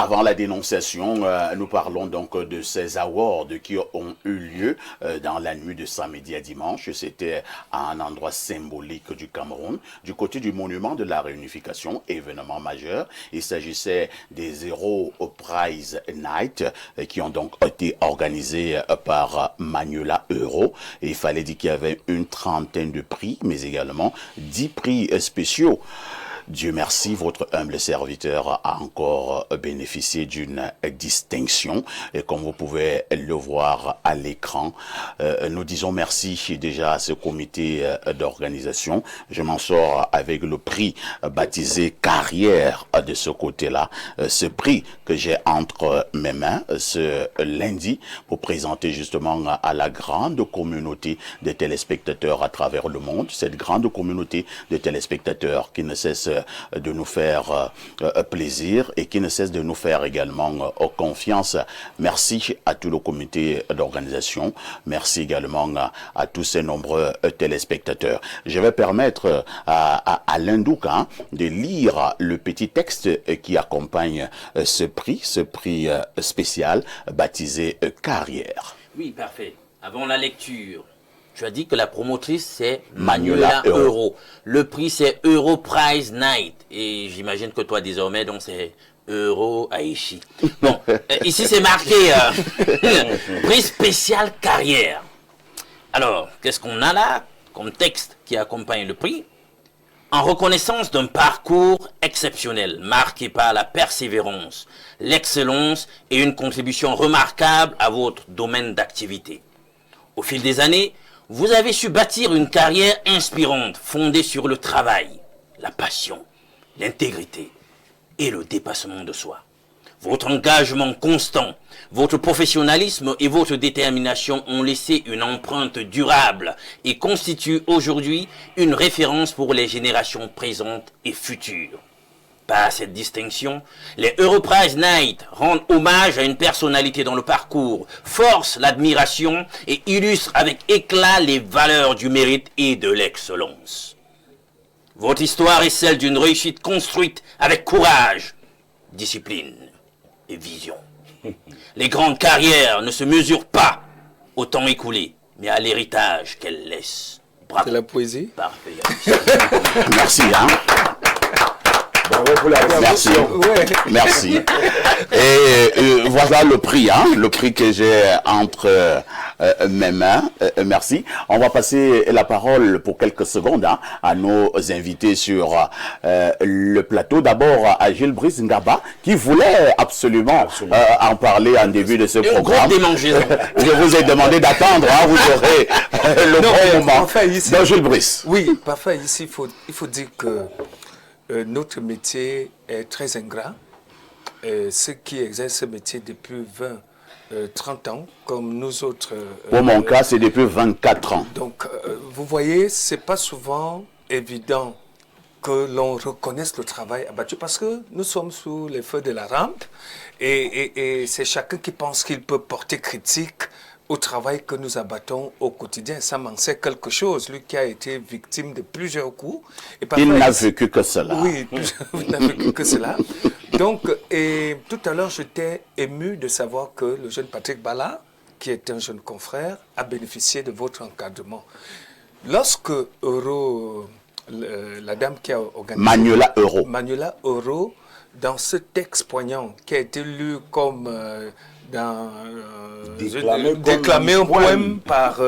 avant la dénonciation, nous parlons donc de ces awards qui ont eu lieu dans la nuit de samedi à dimanche. C'était à un endroit symbolique du Cameroun, du côté du monument de la réunification, événement majeur. Il s'agissait des Hero Prize Night qui ont donc été organisés par Manuela Euro. Et il fallait dire qu'il y avait une trentaine de prix, mais également 10 prix spéciaux. Dieu merci, votre humble serviteur a encore bénéficié d'une distinction. Et comme vous pouvez le voir à l'écran, nous disons merci déjà à ce comité d'organisation. Je m'en sors avec le prix baptisé Carrière de ce côté-là. Ce prix que j'ai entre mes mains ce lundi pour présenter justement à la grande communauté de téléspectateurs à travers le monde. Cette grande communauté de téléspectateurs qui ne cesse de nous faire plaisir et qui ne cesse de nous faire également confiance. Merci à tout le comité d'organisation. Merci également à tous ces nombreux téléspectateurs. Je vais permettre à Alain Douka de lire le petit texte qui accompagne ce prix spécial baptisé Carrière. Oui, parfait. Avant la lecture, tu as dit que la promotrice, c'est Manuela Euro. Le prix, c'est Euro Prize Night. Et j'imagine que toi, désormais, donc c'est Euro Aichi. Bon, ici, c'est marqué prix spécial carrière. Alors, qu'est-ce qu'on a là comme texte qui accompagne le prix? En reconnaissance d'un parcours exceptionnel, marqué par la persévérance, l'excellence et une contribution remarquable à votre domaine d'activité. Au fil des années, vous avez su bâtir une carrière inspirante, fondée sur le travail, la passion, l'intégrité et le dépassement de soi. Votre engagement constant, votre professionnalisme et votre détermination ont laissé une empreinte durable et constituent aujourd'hui une référence pour les générations présentes et futures. Par cette distinction, les Europrize Night rendent hommage à une personnalité dont le parcours force l'admiration et illustre avec éclat les valeurs du mérite et de l'excellence. Votre histoire est celle d'une réussite construite avec courage, discipline et vision. Les grandes carrières ne se mesurent pas au temps écoulé, mais à l'héritage qu'elles laissent. Bravo. C'est la poésie. Parfait. Merci, hein. Merci. Ouais. Merci. Et voilà le prix, hein, le prix que j'ai entre mes mains. Merci. On va passer la parole pour quelques secondes hein, à nos invités sur le plateau. D'abord à Gilles Brice Ngaba qui voulait absolument en parler en début de ce programme. Je vous ai demandé d'attendre, hein, vous aurez le bon moment. Enfin, ici, donc, Gilles Brice. Oui, parfois ici, il faut dire que notre métier est très ingrat. Ceux qui exercent ce métier depuis 30 ans, comme nous autres. Pour mon cas, c'est depuis 24 ans. Donc, vous voyez, c'est pas souvent évident que l'on reconnaisse le travail abattu parce que nous sommes sous les feux de la rampe et c'est chacun qui pense qu'il peut porter critique au travail que nous abattons au quotidien. Ça m'en sait quelque chose, lui qui a été victime de plusieurs coups. Et il n'a vécu que cela. Oui, il n'a vécu que cela. Donc, et tout à l'heure, j'étais ému de savoir que le jeune Patrick Bala, qui est un jeune confrère, a bénéficié de votre encadrement. Lorsque Euro, la dame qui a organisé... Manuela Euro, dans ce texte poignant qui a été lu comme... déclamé un poème par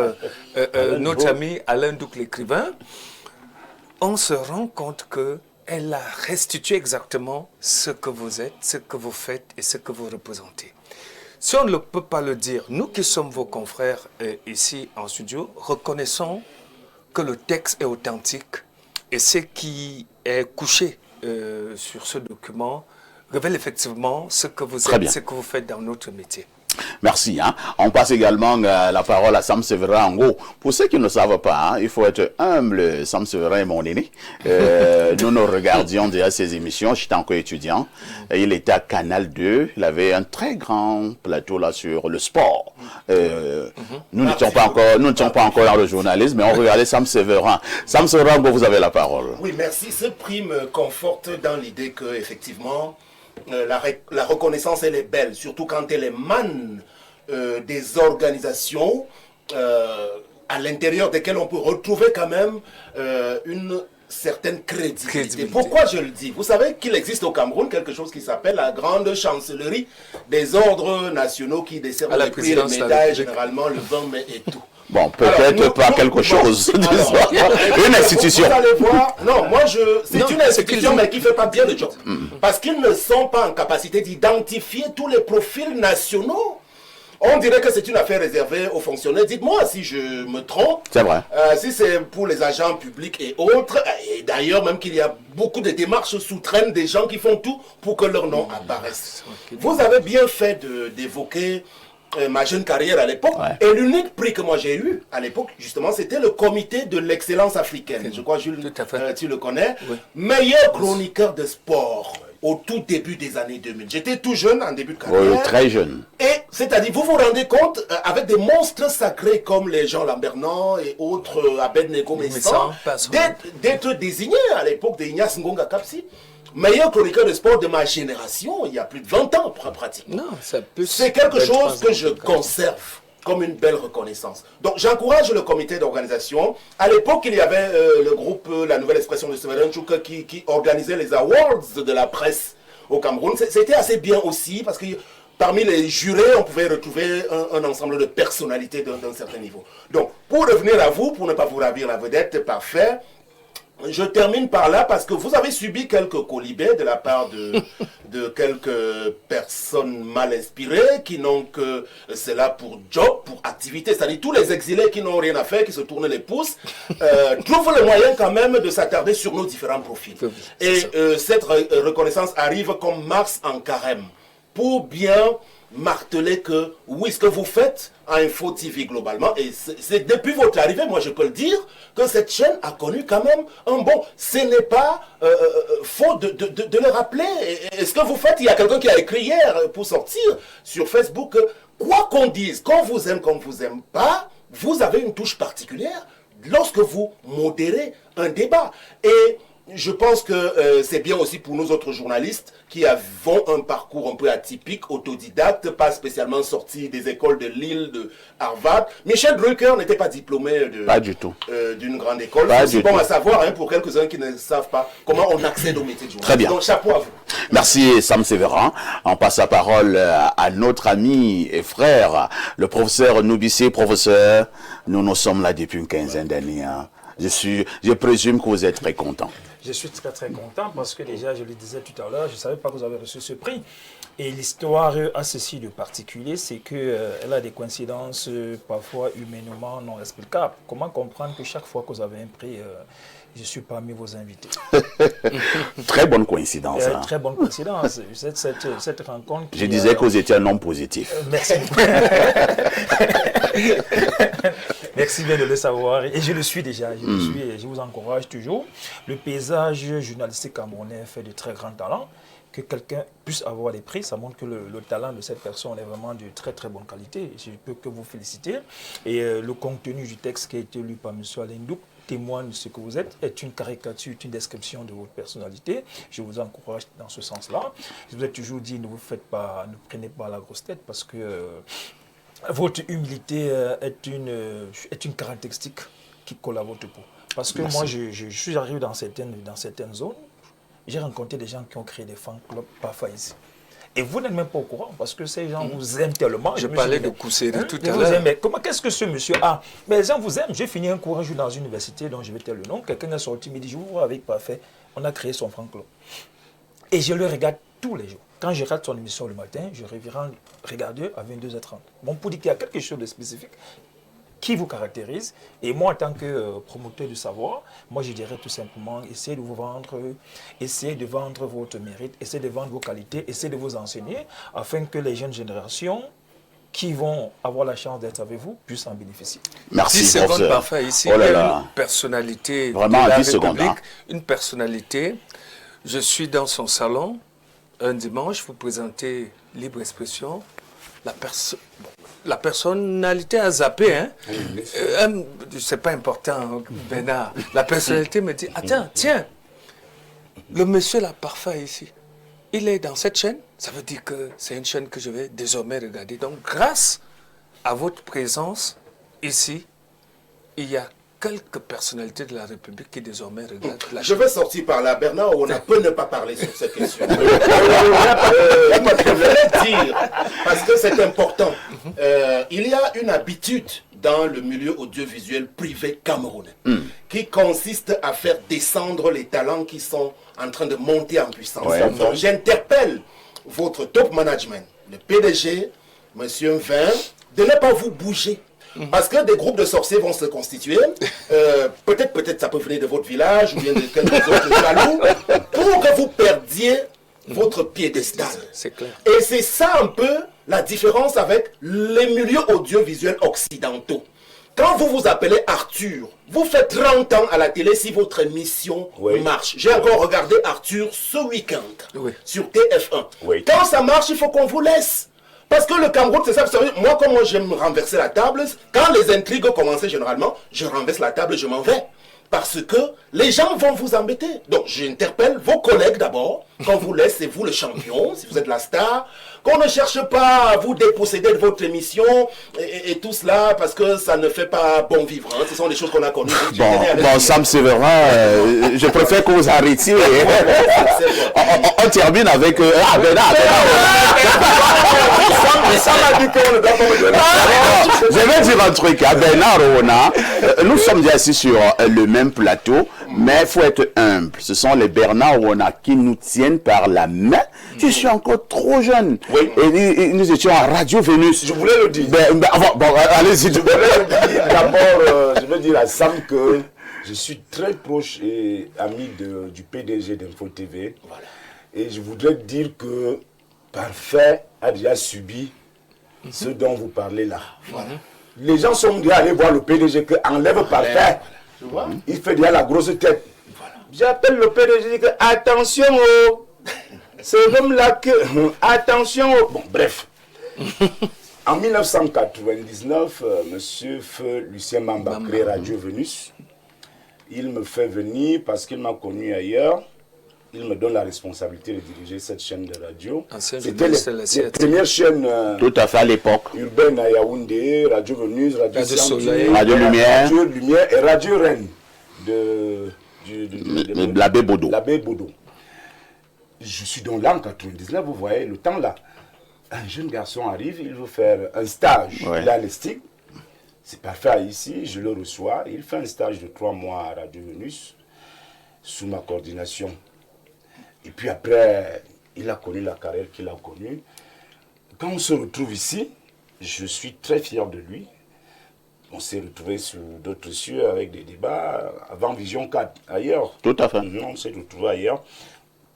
notre ami Alain Douc, l'écrivain, on se rend compte qu'elle a restitué exactement ce que vous êtes, ce que vous faites et ce que vous représentez. Si on ne peut pas le dire, nous qui sommes vos confrères ici en studio, reconnaissons que le texte est authentique et ce qui est couché sur ce document révèle effectivement ce que vous êtes, ce que vous faites dans notre métier. Merci. Hein. On passe également la parole à Sam Séverin Ango. Pour ceux qui ne savent pas, hein, il faut être humble. Sam Séverin est mon aîné. Nous regardions déjà ses émissions. J'étais encore étudiant. Il était à Canal 2. Il avait un très grand plateau là sur le sport. Nous n'étions pas encore dans le journalisme, mais on regardait Sam Séverin. Sam Séverin Ango, vous avez la parole. Oui, merci. Ce prix me conforte dans l'idée que effectivement, la reconnaissance, elle est belle, surtout quand elle émane des organisations à l'intérieur desquelles on peut retrouver quand même une certaine crédibilité. Pourquoi je le dis? Vous savez qu'il existe au Cameroun quelque chose qui s'appelle la grande chancellerie des ordres nationaux qui décernent les prix et les médailles, généralement le 20 mai et tout. Bon, peut-être pas quelque chose. Une institution. Vous allez voir. Non, moi, c'est une institution, mais qui ne fait pas bien le job. Parce qu'ils ne sont pas en capacité d'identifier tous les profils nationaux. On dirait que c'est une affaire réservée aux fonctionnaires. Dites-moi si je me trompe. C'est vrai. Si c'est pour les agents publics et autres, et d'ailleurs même qu'il y a beaucoup de démarches sous-traînes des gens qui font tout pour que leur nom apparaisse. Vous avez bien fait d'évoquer ma jeune carrière à l'époque. Ouais. Et l'unique prix que moi j'ai eu à l'époque, justement, c'était le comité de l'excellence africaine. Je crois, Jules, tu le connais. Oui. Meilleur chroniqueur de sport au tout début des années 2000. J'étais tout jeune en début de carrière. Oui, très jeune. Et c'est-à-dire, vous vous rendez compte, avec des monstres sacrés comme les Jean Lambernan et autres, Abednego Messan, d'être désigné à l'époque de Ignace Ngonga Kapsi, meilleur chroniqueur de sport de ma génération, il y a plus de 20 ans pratiquement. C'est quelque chose que je conserve comme une belle reconnaissance. Donc j'encourage le comité d'organisation. À l'époque, il y avait le groupe La Nouvelle Expression de Séverin Tchouka qui organisait les awards de la presse au Cameroun. C'était assez bien aussi parce que parmi les jurés, on pouvait retrouver un ensemble de personnalités d'un certain niveau. Donc, pour revenir à vous, pour ne pas vous ravir la vedette, parfait. Je termine par là parce que vous avez subi quelques colibets de la part de quelques personnes mal inspirées qui n'ont que cela pour job, pour activité. C'est-à-dire tous les exilés qui n'ont rien à faire, qui se tournent les pouces, trouvent le moyen quand même de s'attarder sur nos différents profils. Et cette reconnaissance arrive comme Mars en carême pour bien marteler que oui, ce que vous faites à Info TV globalement, et c'est depuis votre arrivée, moi je peux le dire, que cette chaîne a connu quand même un bon. Ce n'est pas faux de le rappeler. Et ce que vous faites, il y a quelqu'un qui a écrit hier pour sortir sur Facebook, quoi qu'on dise, qu'on vous aime, qu'on ne vous aime pas, vous avez une touche particulière lorsque vous modérez un débat. Et je pense que c'est bien aussi pour nous autres journalistes qui avons un parcours un peu atypique, autodidacte, pas spécialement sorti des écoles de Lille, de Harvard. Michel Drucker n'était pas diplômé pas du tout d'une grande école. C'est bon à savoir pour quelques-uns qui ne savent pas comment on accède au métier de journaliste. Très bien. Donc chapeau à vous. Merci Sam Sévérin. On passe la parole à notre ami et frère, le professeur Noubissé. Professeur, nous sommes là depuis une quinzaine d'années. Hein. Je présume que vous êtes très content. Je suis très très content parce que déjà, je le disais tout à l'heure, je ne savais pas que vous avez reçu ce prix. Et l'histoire a ceci de particulier, c'est qu'elle a des coïncidences parfois humainement non explicables. Comment comprendre que chaque fois que vous avez un prix, je suis parmi vos invités? Très bonne coïncidence. Hein. Très bonne coïncidence. Cette rencontre. Je disais que vous étiez un homme positif. Merci. Merci bien de le savoir. Et je le suis déjà. Je vous encourage toujours. Le paysage journalistique camerounais fait de très grands talents. Que quelqu'un puisse avoir des prix, ça montre que le talent de cette personne est vraiment de très très bonne qualité. Je ne peux que vous féliciter. Et le contenu du texte qui a été lu par M. Alain Ndouk témoigne de ce que vous êtes, est une caricature, une description de votre personnalité. Je vous encourage dans ce sens-là. Je vous ai toujours dit, ne prenez pas la grosse tête parce que votre humilité est une caractéristique qui colle à votre peau. Parce que moi, je suis arrivé dans certaines zones, j'ai rencontré des gens qui ont créé des fan clubs parfois ici. Et vous n'êtes même pas au courant parce que ces gens vous aiment tellement. Je parlais de Kousseri tout à l'heure. Mais qu'est-ce que ce monsieur a? Mais les gens vous aiment. J'ai fini un cours un jour dans une université dont je vais taire le nom. Quelqu'un est sorti, me dit, je vous vois avec Parfait. On a créé son fan club. Et je le regarde tous les jours. Quand je regarde son émission le matin, je regarde à 22h30. Bon, pour dire qu'il y a quelque chose de spécifique qui vous caractérise. Et moi, en tant que promoteur du savoir, moi, je dirais tout simplement, essayez de vous vendre, essayez de vendre votre mérite, essayez de vendre vos qualités, essayez de vous enseigner, afin que les jeunes générations qui vont avoir la chance d'être avec vous puissent en bénéficier. Merci, 10 secondes parfait ici. Oh là là. Une personnalité vraiment de la 10 secondes, République, hein. Une personnalité. Je suis dans son salon un dimanche, vous présentez Libre Expression. La personnalité a zappé, hein. C'est pas important, Bernard. La personnalité me dit, attends, tiens, le monsieur là, parfait ici. il est dans cette chaîne, ça veut dire que c'est une chaîne que je vais désormais regarder. Donc, grâce à votre présence ici, il y a quelques personnalités de la République qui désormais regardent la Je chaîne. vais sortir par là. Bernard, on peut ne pas parler sur cette question. Je voulais dire, parce que c'est important, il y a une habitude dans le milieu audiovisuel privé camerounais qui consiste à faire descendre les talents qui sont en train de monter en puissance. Donc j'interpelle votre top management, le PDG, Monsieur Vin, de ne pas vous bouger. Parce que des groupes de sorciers vont se constituer. Peut-être ça peut venir de votre village ou bien de quelques autres jaloux pour que vous perdiez votre piédestal. C'est clair. Et c'est ça un peu la différence avec les milieux audiovisuels occidentaux. Quand vous vous appelez Arthur, vous faites 30 ans à la télé si votre émission marche. J'ai encore regardé Arthur ce week-end sur TF1. Quand ça marche, il faut qu'on vous laisse. Parce que le Cameroun, c'est ça, vous savez, moi, comme j'aime renverser la table, quand les intrigues commencent généralement, je renverse la table et je m'en vais. Parce que les gens vont vous embêter. Donc, j'interpelle vos collègues d'abord, qu'on vous laisse, c'est vous le champion, si vous êtes la star, qu'on ne cherche pas à vous déposséder de votre émission et tout cela, parce que ça ne fait pas bon vivre. Hein. Ce sont des choses qu'on a connues. Bon, Sam Séverin, je préfère que vous arrêtiez. On termine avec... Je vais dire un truc à Bernard Rona. Nous sommes assis sur le même plateau, mais il faut être humble. Ce sont les Bernard Rona qui nous tiennent par la main. Je suis encore trop jeune. Et nous étions à Radio Vénus. Je voulais le dire. Allez-y. D'abord, je veux dire à Sam que je suis très proche et ami du PDG d'Info TV. Voilà. Et je voudrais dire que Parfait a déjà subi ce dont vous parlez là. Voilà. Les gens sont déjà allés voir le PDG que enlève Parfait. Voilà. Il fait déjà la grosse tête. Voilà. J'appelle le PDG, je dis que attention, c'est comme là que attention. Bon, bref. En 1999, monsieur Feu Lucien Mamba crée Radio Vénus. Il me fait venir parce qu'il m'a connu ailleurs. Il me donne la responsabilité de diriger cette chaîne de radio. C'était la première chaîne tout à fait à l'époque urbaine à Yaoundé, Radio Vénus, Radio Soleil, Radio Lumière, et Radio Rennes de l'abbé Bodo. L'abbé Bodo. Je suis donc là en 99, vous voyez le temps là. Un jeune garçon arrive, il veut faire un stage. Il a les sticks. C'est parfait ici, je le reçois. Il fait un stage de 3 mois à Radio Vénus sous ma coordination. Et puis après, il a connu la carrière qu'il a connue. Quand on se retrouve ici, je suis très fier de lui. On s'est retrouvés sur d'autres cieux avec des débats avant Vision 4, ailleurs. Tout à fait. On s'est retrouvés ailleurs.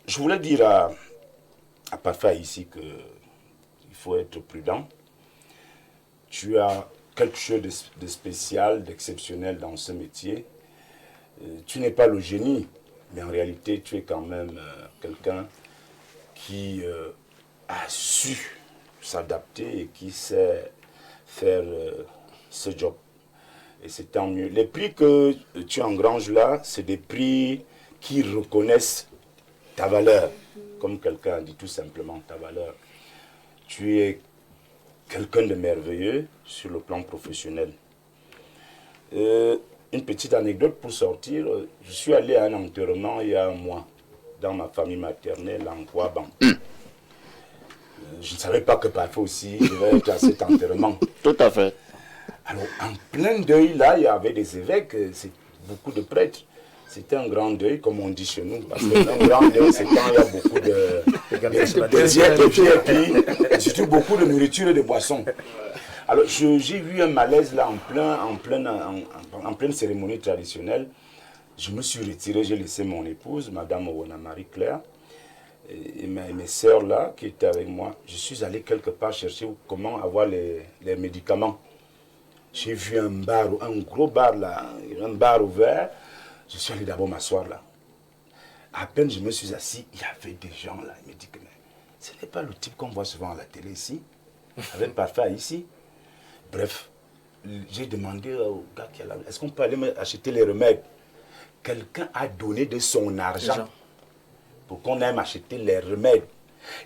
Je voulais dire à Parfait ici qu'il faut être prudent. Tu as quelque chose de spécial, d'exceptionnel dans ce métier. Tu n'es pas le génie, mais en réalité, tu es quand même quelqu'un qui a su s'adapter et qui sait faire ce job. Et c'est tant mieux. Les prix que tu engranges là, c'est des prix qui reconnaissent ta valeur. Comme quelqu'un a dit tout simplement, ta valeur. Tu es quelqu'un de merveilleux sur le plan professionnel. Une petite anecdote pour sortir. Je suis allé à un enterrement il y a un mois dans ma famille maternelle en Kouaban. Je ne savais pas que Parfait aussi devait être à cet enterrement. Tout à fait. Alors, en plein deuil, là, il y avait des évêques, beaucoup de prêtres. C'était un grand deuil, comme on dit chez nous. Parce qu'un grand deuil, c'est quand il y a beaucoup de surtout beaucoup de nourriture et de boissons. Alors, j'ai vu un malaise là en pleine cérémonie traditionnelle. Je me suis retiré, j'ai laissé mon épouse, Madame Owana Marie-Claire, et mes sœurs là, qui étaient avec moi. Je suis allé quelque part chercher comment avoir les médicaments. J'ai vu un gros bar là, un bar ouvert. Je suis allé d'abord m'asseoir là. À peine je me suis assis, il y avait des gens là. Ils me disent que mais, ce n'est pas le type qu'on voit souvent à la télé ici, avec Parfait ici. Bref, j'ai demandé au gars qui est là, est-ce qu'on peut aller acheter les remèdes? Quelqu'un a donné de son argent pour qu'on aille acheter les remèdes.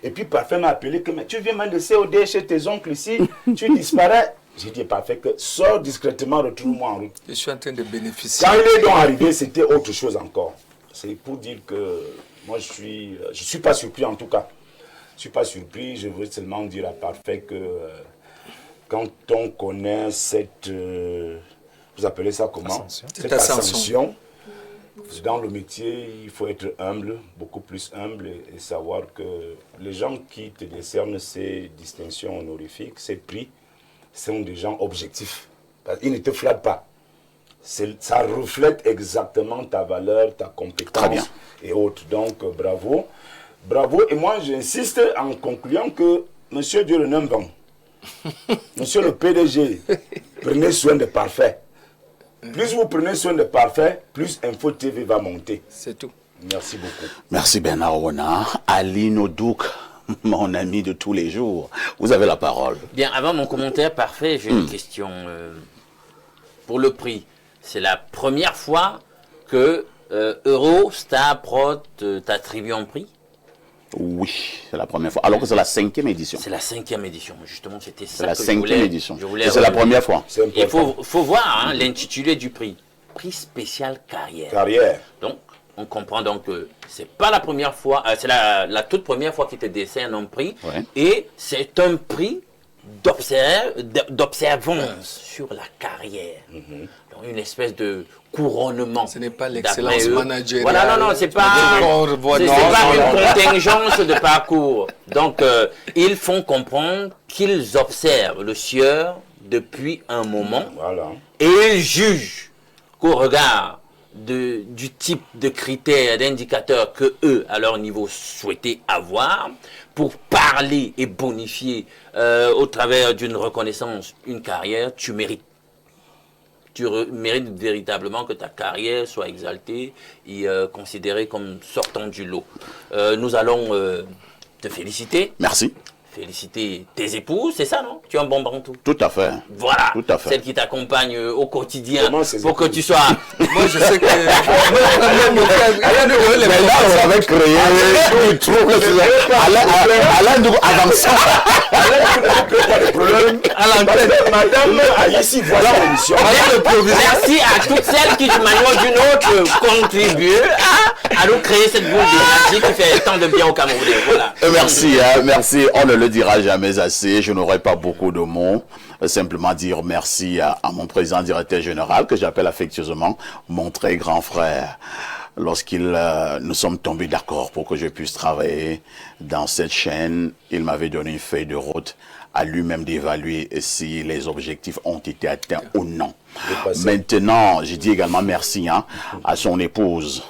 Et puis Parfait m'a appelé que mais tu viens me laisser au dé chez tes oncles ici, tu disparais. J'ai dit Parfait que sors discrètement, retrouve-moi en route. Je suis en train de bénéficier. Quand il est donc arrivé, c'était autre chose encore. C'est pour dire que moi je suis pas surpris en tout cas. Je suis pas surpris, je veux seulement dire à Parfait que quand on connaît cette, vous appelez ça comment? Ascension. Cette ascension. Dans le métier, il faut être humble, beaucoup plus humble et savoir que les gens qui te décernent ces distinctions honorifiques, ces prix, sont des gens objectifs. Ils ne te flattent pas. Ça reflète exactement ta valeur, ta compétence et autres. Donc, bravo. Bravo. Et moi, j'insiste en concluant que Monsieur Dieu le Numbang, Monsieur le PDG, prenez soin de Parfait. Plus vous prenez soin de Parfait, plus Info TV va monter. C'est tout. Merci beaucoup. Merci Bernard Ona. Ali Nodouk, mon ami de tous les jours. Vous avez la parole. Bien, avant mon commentaire, Parfait, j'ai une question. Pour le prix, c'est la première fois que Eurostar Prod t'attribue un prix? Oui, c'est la première fois. Alors que c'est la 5e édition. C'est la 5e édition. Justement, c'était ça C'est la que 5e édition. je voulais C'est la première fois. Il faut voir hein, l'intitulé du prix. Prix spécial carrière. Carrière. Donc, on comprend donc que c'est pas la première fois, c'est la toute première fois qu'il te décerne un prix. Ouais. Et c'est un prix d'observance sur la carrière. Donc, une espèce de couronnement. Ce n'est pas l'excellence managériale. Voilà, non, c'est pas une contingence de parcours. Donc, ils font comprendre qu'ils observent le sieur depuis un moment. Voilà. Et ils jugent qu'au regard du type de critères, d'indicateurs que eux, à leur niveau, souhaitaient avoir pour parler et bonifier au travers d'une reconnaissance, une carrière, tu mérites. Tu mérites véritablement que ta carrière soit exaltée et considérée comme sortant du lot. Nous allons te féliciter. Merci. Féliciter tes épouses, c'est ça, non? Tu es un bon bantou. Tout à fait. Voilà, Tout à fait. celle qui t'accompagne au quotidien Comment ces pour que épouses? tu sois... Moi, je sais que. Mais là, on avait créé un trouble. Alain Dougou avance. Madame a ici, voilà l'émission. Merci à toutes celles qui, d'une manière ou d'une autre, contribuent à nous créer cette boule d'énergie qui fait tant de bien au Camerounais. Voilà. Merci, merci. On ne le dira jamais assez. Je n'aurai pas beaucoup de mots. Simplement dire merci à mon président directeur général, que j'appelle affectueusement mon très grand frère. Lorsqu'il nous sommes tombés d'accord pour que je puisse travailler dans cette chaîne, il m'avait donné une feuille de route à lui-même d'évaluer si les objectifs ont été atteints ou non. Maintenant, je dis également merci à son épouse.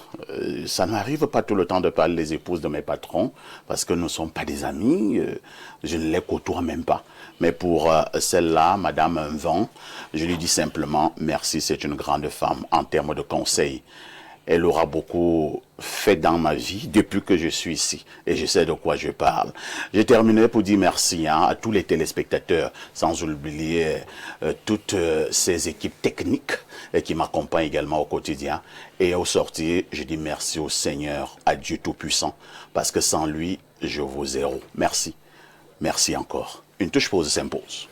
Ça n'arrive pas tout le temps de parler des épouses de mes patrons, parce que nous ne sommes pas des amis, je ne les côtoie même pas. Mais pour celle-là, Madame Van, je lui dis simplement merci, c'est une grande femme en termes de conseils. Elle aura beaucoup fait dans ma vie depuis que je suis ici. Et je sais de quoi je parle. J'ai terminé pour dire merci à tous les téléspectateurs, sans oublier toutes ces équipes techniques qui m'accompagnent également au quotidien. Et au sortir, je dis merci au Seigneur, à Dieu Tout-Puissant, parce que sans lui, je vaux zéro. Merci. Merci encore. Une touche pause s'impose.